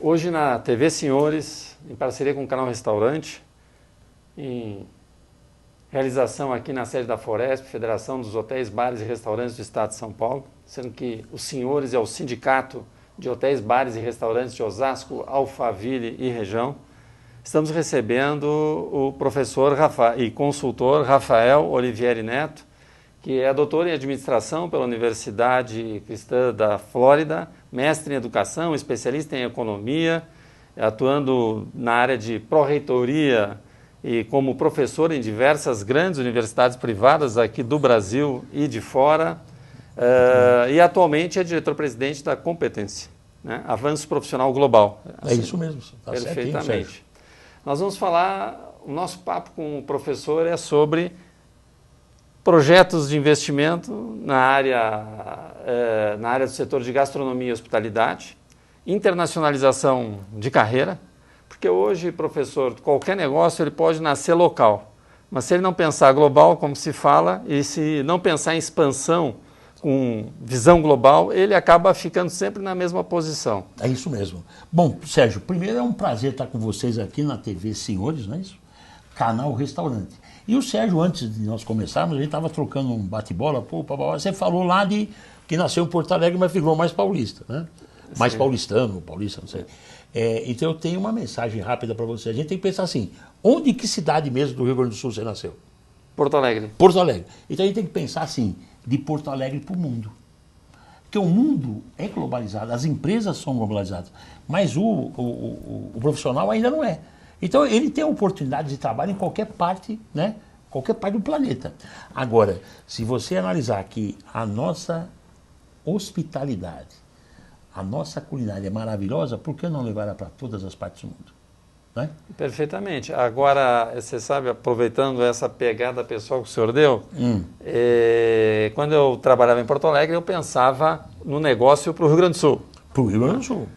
Hoje na TV Senhores, em parceria com o Canal Restaurante, em realização aqui na sede da Foresp, Federação dos Hotéis, Bares e Restaurantes do Estado de São Paulo, sendo que os Senhores é o Sindicato de Hotéis, Bares e Restaurantes de Osasco, Alphaville e região. Estamos recebendo o professor e consultor Rafael Olivieri Neto, que é doutor em administração pela Universidade Cristã da Flórida, mestre em educação, especialista em economia, atuando na área de pró-reitoria e como professor em diversas grandes universidades privadas aqui do Brasil e de fora, e atualmente é diretor-presidente da Competência, né? Avanço Profissional Global. Assim, é isso mesmo, tá perfeitamente. Nós vamos falar, o nosso papo com o professor é sobre projetos de investimento na área do setor de gastronomia e hospitalidade, internacionalização de carreira, porque hoje, professor, qualquer negócio ele pode nascer local, mas se ele não pensar global, como se fala, e se não pensar em expansão com visão global, ele acaba ficando sempre na mesma posição. É isso mesmo. Bom, Sérgio, primeiro é um prazer estar com vocês aqui na TV Senhores, não é isso? Canal Restaurante. E o Sérgio, antes de nós começarmos, a gente estava trocando um bate-bola, você falou lá de que nasceu em Porto Alegre, mas ficou mais paulista, né? Sim. Mais paulistano, paulista, não sei. Então eu tenho uma mensagem rápida para você. A gente tem que pensar assim, onde, que cidade mesmo do Rio Grande do Sul você nasceu? Porto Alegre. Porto Alegre. Então a gente tem que pensar assim, de Porto Alegre para o mundo. Porque o mundo é globalizado, as empresas são globalizadas, mas o profissional ainda não é. Então ele tem a oportunidade de trabalho em qualquer parte, né? Qualquer parte do planeta. Agora, se você analisar que a nossa hospitalidade, a nossa culinária é maravilhosa, por que não levar ela para todas as partes do mundo? Né? Perfeitamente. Agora, você sabe, aproveitando essa pegada pessoal que o senhor deu, quando eu trabalhava em Porto Alegre, eu pensava no negócio para o Rio Grande do Sul. Para o Rio Grande do Sul.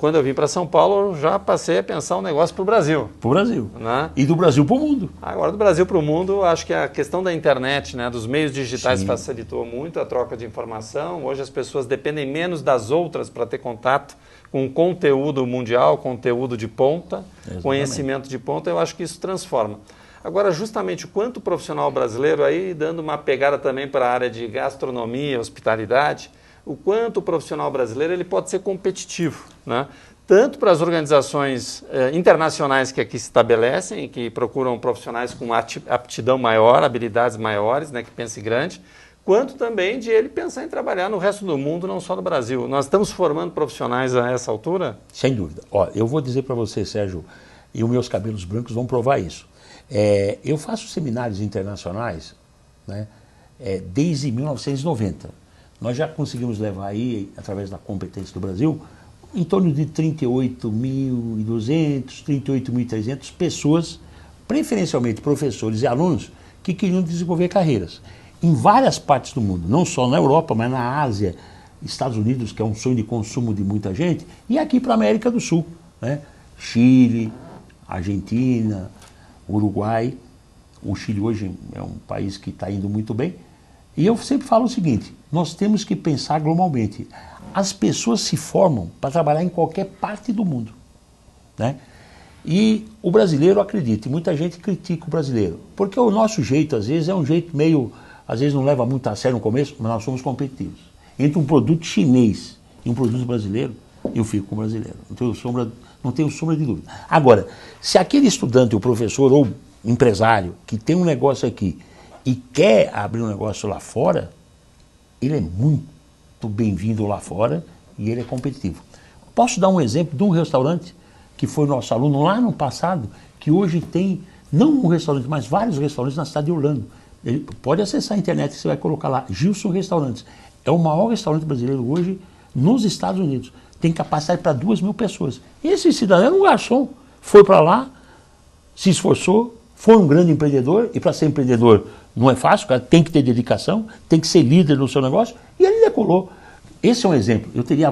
Quando eu vim para São Paulo, eu já passei a pensar um negócio para o Brasil. Para o Brasil. Né? E do Brasil para o mundo. Agora, do Brasil para o mundo, acho que a questão da internet, né, dos meios digitais, sim, facilitou muito a troca de informação. Hoje as pessoas dependem menos das outras para ter contato com conteúdo mundial, conteúdo de ponta, exatamente, conhecimento de ponta. Eu acho que isso transforma. Agora, justamente, o quanto o profissional brasileiro, aí dando uma pegada também para a área de gastronomia, hospitalidade, o quanto o profissional brasileiro ele pode ser competitivo, né? Tanto para as organizações internacionais que aqui se estabelecem, que procuram profissionais com aptidão maior, habilidades maiores, né, que pensem grande, quanto também de ele pensar em trabalhar no resto do mundo, não só no Brasil. Nós estamos formando profissionais a essa altura? Sem dúvida. Ó, eu vou dizer para você, Sérgio, e os meus cabelos brancos vão provar isso. Eu faço seminários internacionais, né, desde 1990. Nós já conseguimos levar aí, através da Competência do Brasil, em torno de 38.200, 38.300 pessoas, preferencialmente professores e alunos, que queriam desenvolver carreiras em várias partes do mundo, não só na Europa, mas na Ásia, Estados Unidos, que é um sonho de consumo de muita gente, e aqui para a América do Sul, né? Chile, Argentina, Uruguai. O Chile hoje é um país que está indo muito bem. E eu sempre falo o seguinte, nós temos que pensar globalmente. As pessoas se formam para trabalhar em qualquer parte do mundo, né? E o brasileiro acredita, e muita gente critica o brasileiro, porque o nosso jeito, às vezes, é um jeito meio, às vezes não leva muito a sério no começo, mas nós somos competitivos. Entre um produto chinês e um produto brasileiro, eu fico com o brasileiro, não tenho sombra de dúvida. Agora, se aquele estudante, o professor ou empresário, que tem um negócio aqui, e quer abrir um negócio lá fora, ele é muito bem-vindo lá fora e ele é competitivo. Posso dar um exemplo de um restaurante que foi nosso aluno lá no passado, que hoje tem, não um restaurante, mas vários restaurantes na cidade de Orlando. Ele pode acessar a internet, você vai colocar lá, Gilson Restaurantes. É o maior restaurante brasileiro hoje nos Estados Unidos. Tem capacidade para 2.000 pessoas. Esse cidadão era um garçom, foi para lá, se esforçou, foi um grande empreendedor, e para ser empreendedor não é fácil, cara, tem que ter dedicação, tem que ser líder no seu negócio, e ele decolou. Esse é um exemplo. Eu teria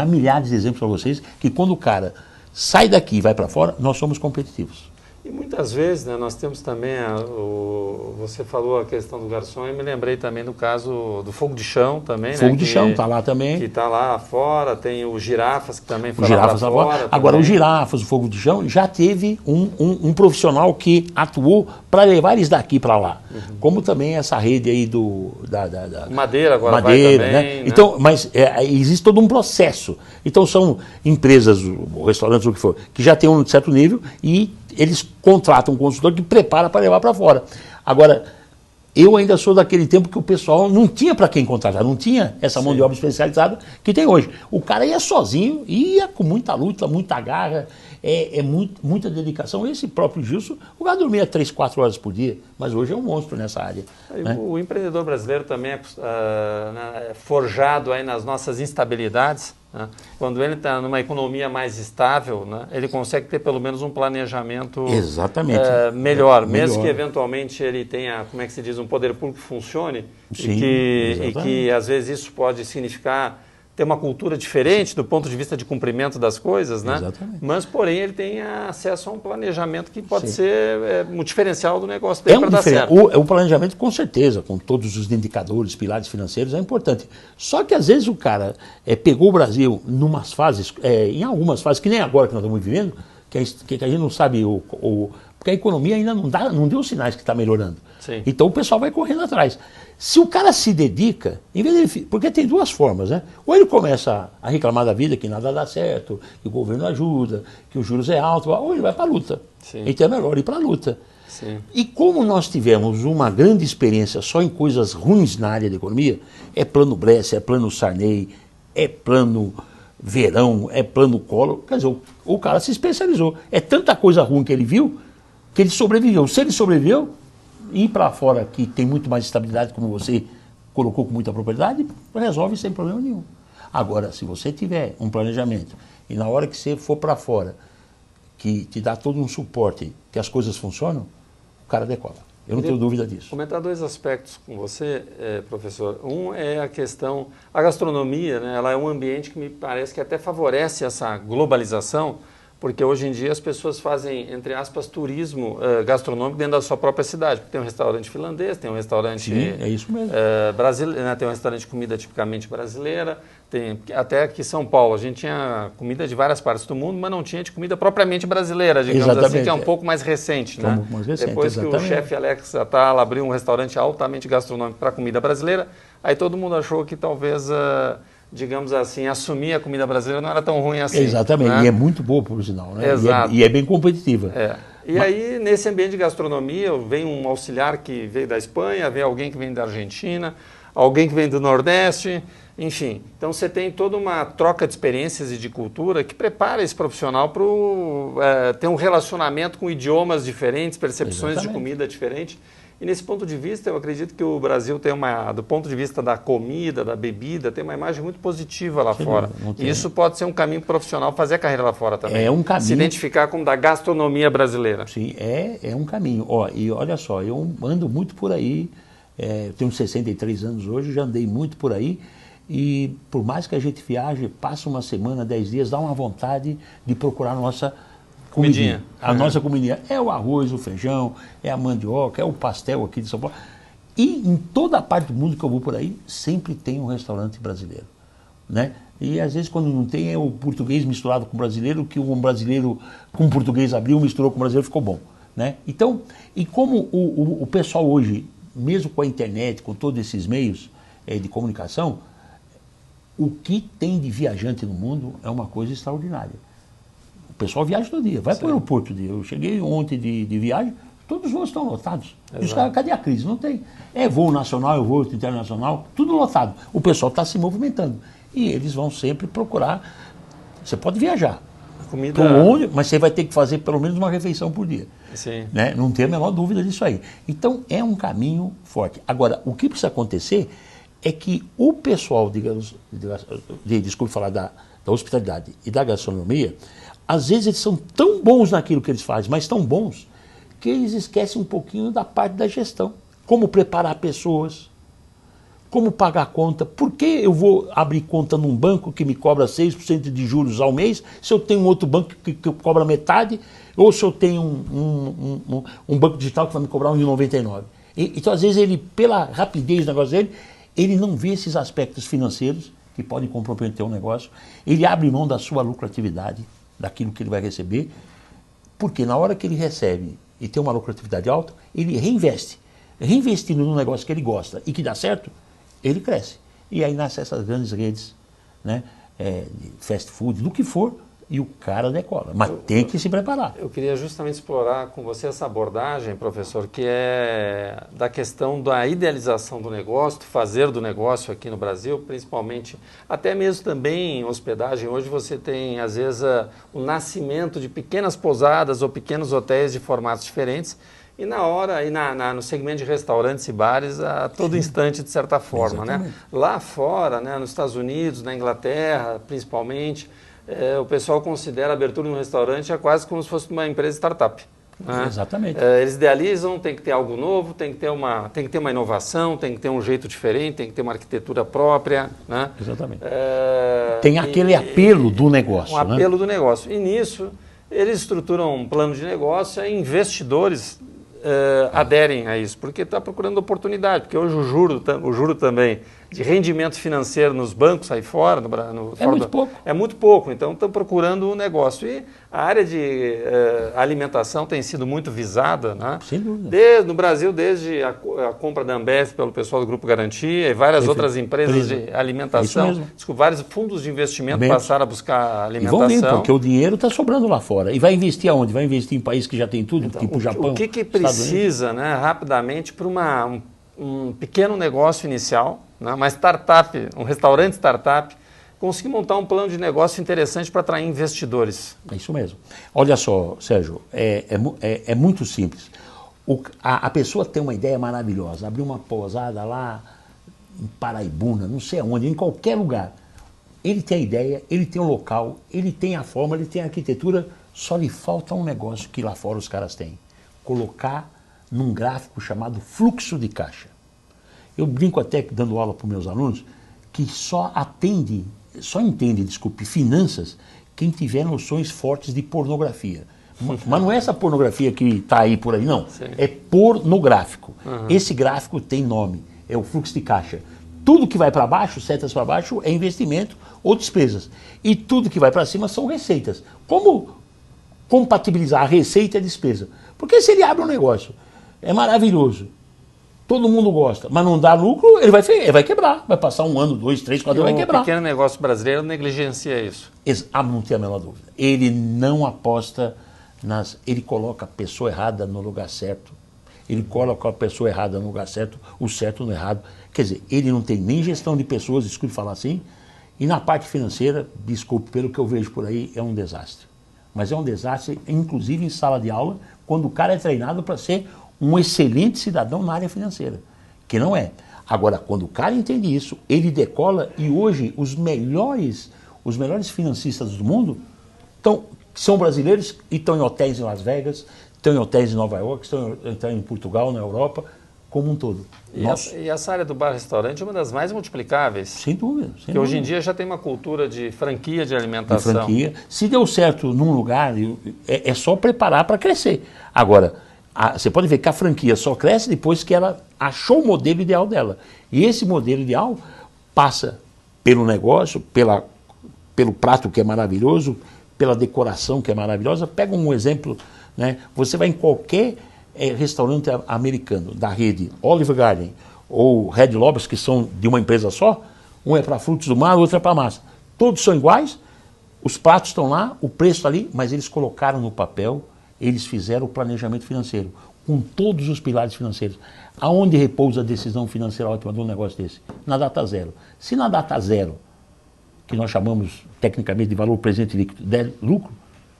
milhares de exemplos para vocês, que quando o cara sai daqui e vai para fora, nós somos competitivos. E muitas vezes, né, nós temos também, você falou a questão do garçom, eu me lembrei também do caso do fogo de chão também, Fogo né, de chão está lá também. que está lá fora, tem o girafas que também foi O lá girafas para agora. fora. Agora, o também. girafas, o fogo de chão, já teve um profissional que atuou para levar eles daqui para lá. Como também essa rede aí da Madeira agora Madeira, vai também, né? né? Então, mas existe todo um processo. Então são empresas, restaurantes, o que for, que já tem um certo nível e eles contratam um consultor que prepara para levar para fora. Agora, eu ainda sou daquele tempo que o pessoal não tinha para quem contratar, não tinha essa mão de obra especializada que tem hoje. O cara ia sozinho, ia com muita luta, muita garra, muita dedicação. Esse próprio Gilson, o cara dormia 3, 4 horas por dia, mas hoje é um monstro nessa área. Né? O empreendedor brasileiro também é forjado aí nas nossas instabilidades. Né? Quando ele está numa economia mais estável, né, ele consegue ter pelo menos um planejamento melhor, mesmo que eventualmente ele tenha, como é que se diz, um poder público que funcione. Sim, e que às vezes isso pode significar ter uma cultura diferente do ponto de vista de cumprimento das coisas, né? Exatamente. Mas, porém, ele tem acesso a um planejamento que pode ser um diferencial do negócio dele para dar certo. O planejamento, com certeza, com todos os indicadores, pilares financeiros, é importante. Só que, às vezes, o cara pegou o Brasil em algumas fases, que nem agora que nós estamos vivendo, que a gente não sabe, porque a economia ainda não deu sinais que está melhorando. Sim. Então, o pessoal vai correndo atrás. Se o cara se dedica, em vez dele, porque tem duas formas, né? Ou ele começa a reclamar da vida, que nada dá certo, que o governo ajuda, que os juros é alto, ou ele vai para a luta. Sim. Então é melhor ir para a luta. Sim. E como nós tivemos uma grande experiência só em coisas ruins na área da economia, é plano Bresser, é plano Sarney, é plano Verão, é plano Collor, quer dizer, o cara se especializou. É tanta coisa ruim que ele viu, que ele sobreviveu. Se ele sobreviveu, ir para fora, que tem muito mais estabilidade, como você colocou com muita propriedade, resolve sem problema nenhum. Agora, se você tiver um planejamento e na hora que você for para fora, que te dá todo um suporte, que as coisas funcionam, o cara decola. Eu não tenho dúvida disso. Comentar dois aspectos com você, professor. Um é a questão, a gastronomia, né, ela é um ambiente que me parece que até favorece essa globalização, porque hoje em dia as pessoas fazem, entre aspas, turismo gastronômico dentro da sua própria cidade. Porque tem um restaurante finlandês, tem um restaurante Sim, é isso mesmo. Brasileiro, né, tem um restaurante de comida tipicamente brasileira. Até aqui em São Paulo, a gente tinha comida de várias partes do mundo, mas não tinha de comida propriamente brasileira, digamos assim, que é um pouco mais recente. Né? Mais recente, depois que o chefe Alex Atala abriu um restaurante altamente gastronômico para comida brasileira, aí todo mundo achou que talvez... digamos assim, assumir a comida brasileira não era tão ruim assim. Exatamente, né? E é muito boa, por sinal, né? Exato. E é bem competitiva. E aí, nesse ambiente de gastronomia, vem um auxiliar que veio da Espanha, vem alguém que vem da Argentina, alguém que vem do Nordeste, enfim. Então, você tem toda uma troca de experiências e de cultura que prepara esse profissional para ter um relacionamento com idiomas diferentes, percepções de comida diferentes. E nesse ponto de vista, eu acredito que o Brasil tem do ponto de vista da comida, da bebida, tem uma imagem muito positiva lá fora. E isso pode ser um caminho profissional, fazer a carreira lá fora também. É um caminho. Se identificar como da gastronomia brasileira. Sim, é um caminho. E olha só, eu ando muito por aí, eu tenho 63 anos hoje, já andei muito por aí, e por mais que a gente viaje, passa uma semana, 10 dias, dá uma vontade de procurar a nossa comidinha. A nossa comidinha é o arroz, o feijão, é a mandioca, é o pastel aqui de São Paulo. E em toda a parte do mundo que eu vou por aí, sempre tem um restaurante brasileiro. Né? E às vezes quando não tem, é o português misturado com o brasileiro, que um brasileiro com o português abriu, misturou com o brasileiro, ficou bom. Né? Então, e como o pessoal hoje, mesmo com a internet, com todos esses meios de comunicação, o que tem de viajante no mundo é uma coisa extraordinária. O pessoal viaja todo dia, vai para o aeroporto. Eu cheguei ontem de viagem, todos os voos estão lotados. E os caras, cadê a crise? Não tem. É voo nacional, é voo internacional, tudo lotado. O pessoal está se movimentando. E eles vão sempre procurar. Você pode viajar. Comida... mas você vai ter que fazer pelo menos uma refeição por dia. Sim. Né? Não tem a menor dúvida disso aí. Então é um caminho forte. Agora, o que precisa acontecer é que o pessoal, desculpe falar da hospitalidade e da gastronomia, às vezes eles são tão bons naquilo que eles fazem, mas tão bons, que eles esquecem um pouquinho da parte da gestão. Como preparar pessoas, como pagar a conta, por que eu vou abrir conta num banco que me cobra 6% de juros ao mês, se eu tenho um outro banco que cobra metade, ou se eu tenho um banco digital que vai me cobrar 1,99. Então, às vezes, ele, pela rapidez do negócio dele, ele não vê esses aspectos financeiros que podem comprometer o negócio, ele abre mão da sua lucratividade, daquilo que ele vai receber, porque na hora que ele recebe e tem uma lucratividade alta, ele reinveste. Reinvestindo num negócio que ele gosta e que dá certo, ele cresce. E aí nascem essas grandes redes, né, de fast food, do que for, e o cara decola. Mas tem que se preparar. Eu queria justamente explorar com você essa abordagem, professor, que é da questão da idealização do negócio, do fazer do negócio aqui no Brasil, principalmente, até mesmo também em hospedagem. Hoje você tem, às vezes, o nascimento de pequenas pousadas ou pequenos hotéis de formatos diferentes, e na hora, no segmento de restaurantes e bares, a todo instante, de certa forma. Né? Lá fora, né, nos Estados Unidos, na Inglaterra, principalmente, o pessoal considera a abertura de um restaurante quase como se fosse uma empresa startup. Né? Exatamente. Eles idealizam, tem que ter algo novo, tem que ter uma inovação, tem que ter um jeito diferente, tem que ter uma arquitetura própria. Né? Exatamente. Tem aquele apelo do negócio. Um apelo do negócio. E nisso, eles estruturam um plano de negócio e investidores aderem a isso, porque está procurando oportunidade, porque hoje o juro também de rendimento financeiro nos bancos aí fora, é muito pouco, então estão procurando um negócio. E a área de alimentação tem sido muito visada, né? Sem dúvida. No Brasil, desde a compra da Ambev pelo pessoal do Grupo Garantia e várias outras empresas de alimentação, vários fundos de investimento passaram a buscar alimentação. E vão vir, porque o dinheiro está sobrando lá fora. E vai investir aonde? Vai investir em países que já tem tudo, então, tipo o Japão. O que precisa, né, rapidamente, para um pequeno negócio inicial, né, uma startup, um restaurante startup, conseguir montar um plano de negócio interessante para atrair investidores? É isso mesmo. Olha só, Sérgio, é muito simples. A pessoa tem uma ideia maravilhosa, abrir uma pousada lá em Paraibuna, não sei aonde, em qualquer lugar. Ele tem a ideia, ele tem o local, ele tem a forma, ele tem a arquitetura, só lhe falta um negócio que lá fora os caras têm. Colocar num gráfico chamado fluxo de caixa. Eu brinco até dando aula para os meus alunos que só entende, finanças quem tiver noções fortes de pornografia. Mas não é essa pornografia que está aí por aí, não. Sim. É pornográfico. Esse gráfico tem nome, é o fluxo de caixa. Tudo que vai para baixo, setas para baixo, é investimento ou despesas. E tudo que vai para cima são receitas. Como compatibilizar a receita e a despesa? Porque se ele abre um negócio, é maravilhoso, todo mundo gosta, mas não dá lucro, ele vai quebrar. Vai passar 1 ano, 2, 3, 4 anos, vai quebrar. O pequeno negócio brasileiro negligencia isso. Não tem a menor dúvida. Ele não aposta ele coloca a pessoa errada no lugar certo. Ele coloca a pessoa errada no lugar certo, o certo no errado. Quer dizer, ele não tem nem gestão de pessoas, desculpe falar assim, e na parte financeira, desculpe, pelo que eu vejo por aí, é um desastre. Mas é um desastre, inclusive em sala de aula, quando o cara é treinado para ser um excelente cidadão na área financeira, que não é. Agora, quando o cara entende isso, ele decola, e hoje os melhores financistas do mundo são brasileiros e estão em hotéis em Las Vegas, estão em hotéis em Nova York, estão em Portugal, na Europa, como um todo. E essa área do bar-restaurante é uma das mais multiplicáveis. Sem dúvida. Porque hoje em dia já tem uma cultura de franquia de alimentação. Se deu certo num lugar, é só preparar para crescer. Agora, você pode ver que a franquia só cresce depois que ela achou o modelo ideal dela. E esse modelo ideal passa pelo negócio, pelo prato que é maravilhoso, pela decoração que é maravilhosa. Pega um exemplo, né? Você vai em qualquer restaurante americano da rede Olive Garden ou Red Lobster, que são de uma empresa só, um é para frutos do mar, o outro é para massa. Todos são iguais, os pratos estão lá, o preço está ali, mas eles colocaram no papel, eles fizeram o planejamento financeiro, com todos os pilares financeiros. Aonde repousa a decisão financeira ótima de um negócio desse? Na data zero. Se na data zero, que nós chamamos tecnicamente de valor presente líquido, der lucro,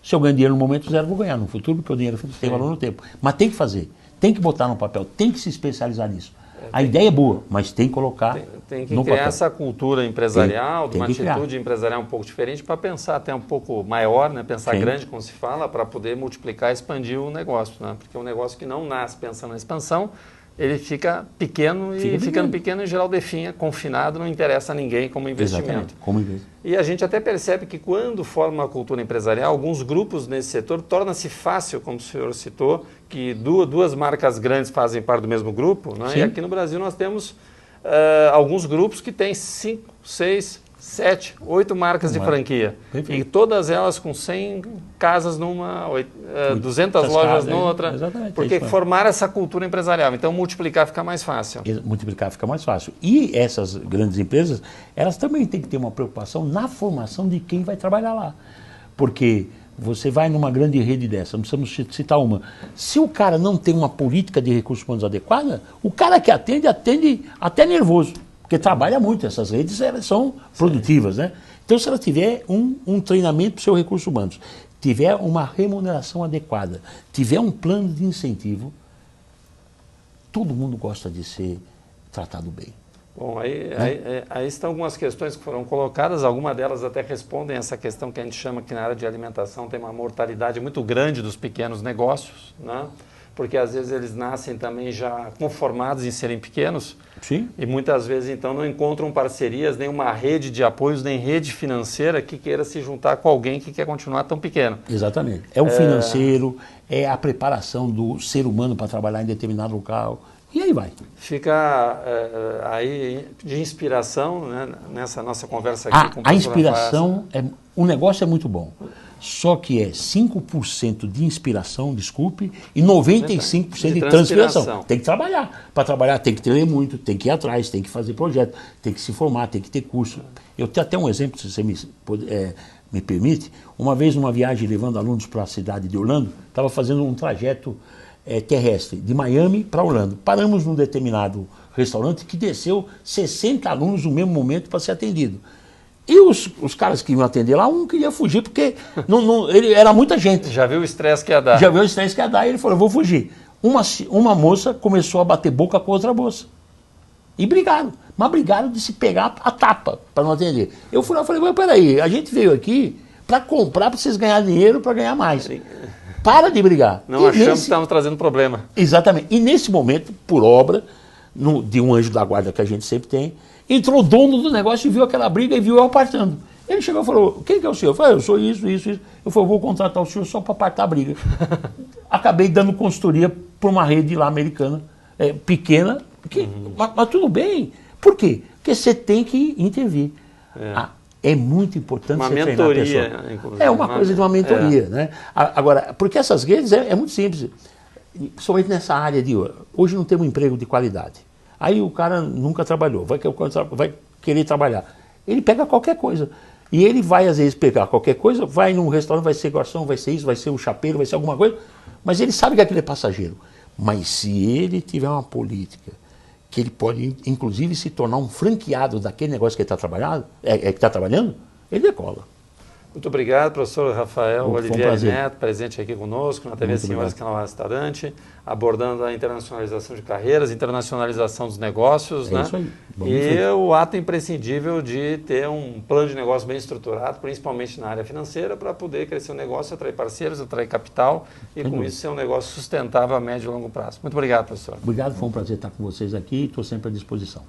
se eu ganho dinheiro no momento zero, vou ganhar no futuro, porque o dinheiro tem valor no tempo. Mas tem que fazer, tem que botar no papel, tem que se especializar nisso. A ideia é boa, mas tem que colocar tem que no criar papel. essa cultura empresarial, tem uma atitude empresarial um pouco diferente, para pensar até um pouco maior, né? Pensar grande, como se fala, para poder multiplicar e expandir o negócio. Né? Porque é um negócio que não nasce pensando na expansão, ele fica pequeno e ficando pequeno, em geral, definha, confinado, não interessa a ninguém como investimento. Exatamente, como investimento. E a gente até percebe que quando forma uma cultura empresarial, alguns grupos nesse setor, torna-se fácil, como o senhor citou, que duas marcas grandes fazem parte do mesmo grupo, né? E aqui no Brasil nós temos alguns grupos que têm 5, 6, 7, 8 marcas de franquia. Perfeito. E todas elas com 100 casas numa, 200 lojas noutra, porque formaram essa cultura empresarial. Então, multiplicar fica mais fácil. Multiplicar fica mais fácil. E essas grandes empresas, elas também têm que ter uma preocupação na formação de quem vai trabalhar lá. Porque você vai numa grande rede dessa, não precisamos citar uma. Se o cara não tem uma política de recursos humanos adequada, o cara que atende até nervoso. Porque trabalha muito, essas redes elas são produtivas, né? Então, se ela tiver um treinamento para os seus recursos humanos, tiver uma remuneração adequada, tiver um plano de incentivo, todo mundo gosta de ser tratado bem. Bom, aí estão algumas questões que foram colocadas, algumas delas até respondem essa questão que a gente chama que na área de alimentação tem uma mortalidade muito grande dos pequenos negócios, né? Porque às vezes eles nascem também já conformados em serem pequenos. Sim. E muitas vezes então não encontram parcerias, nem uma rede de apoios, nem rede financeira que queira se juntar com alguém que quer continuar tão pequeno. Exatamente. É o financeiro, é a preparação do ser humano para trabalhar em determinado local. E aí vai. Fica aí de inspiração, né, nessa nossa conversa aqui com o professor A inspiração, o negócio é muito bom. Só que é 5% de inspiração, desculpe, e 95% de transpiração. Tem que trabalhar. Para trabalhar tem que ler muito, tem que ir atrás, tem que fazer projeto, tem que se formar, tem que ter curso. Eu tenho até um exemplo, se você me permite. Uma vez, numa viagem levando alunos para a cidade de Orlando, estava fazendo um trajeto terrestre, de Miami para Orlando. Paramos num determinado restaurante que desceu 60 alunos no mesmo momento para ser atendido. E os caras que iam atender lá, um queria fugir, porque ele era muita gente. Já viu o estresse que ia dar. Já viu o estresse que ia dar, e ele falou, eu vou fugir. Uma moça começou a bater boca com outra moça. E brigaram. Mas brigaram de se pegar a tapa, para não atender. Eu fui lá e falei, mas peraí, a gente veio aqui para comprar, para vocês ganharem dinheiro, para ganhar mais. Para de brigar. Não achamos que estávamos trazendo problema. Exatamente. E nesse momento, por obra, de um anjo da guarda que a gente sempre tem, entrou o dono do negócio e viu aquela briga e viu eu apartando. Ele chegou e falou, quem que é o senhor? Eu falei, eu sou isso. Eu falei, vou contratar o senhor só para apartar a briga. Acabei dando consultoria para uma rede lá americana, pequena, mas tudo bem. Por quê? Porque você tem que intervir. É muito importante uma você mentoria, treinar a pessoa. Inclusive. É uma coisa de uma mentoria. Né? Agora, porque essas redes é muito simples. Principalmente nessa área de hoje não temos um emprego de qualidade. Aí o cara nunca trabalhou, vai querer trabalhar. Ele pega qualquer coisa. E ele vai, às vezes, pegar qualquer coisa, vai num restaurante, vai ser garçom, vai ser isso, vai ser um chapeiro, vai ser alguma coisa, mas ele sabe que aquele é passageiro. Mas se ele tiver uma política, que ele pode, inclusive, se tornar um franqueado daquele negócio que ele está trabalhando, ele decola. Muito obrigado, professor Rafael Olivieri Neto, presente aqui conosco na TV Senhoras Canal Restaurante, abordando a internacionalização de carreiras, internacionalização dos negócios, né? Isso aí. E o ato imprescindível de ter um plano de negócio bem estruturado, principalmente na área financeira, para poder crescer o negócio, atrair parceiros, atrair capital e com isso ser um negócio sustentável a médio e longo prazo. Muito obrigado, professor. Obrigado, foi um prazer estar com vocês aqui e estou sempre à disposição.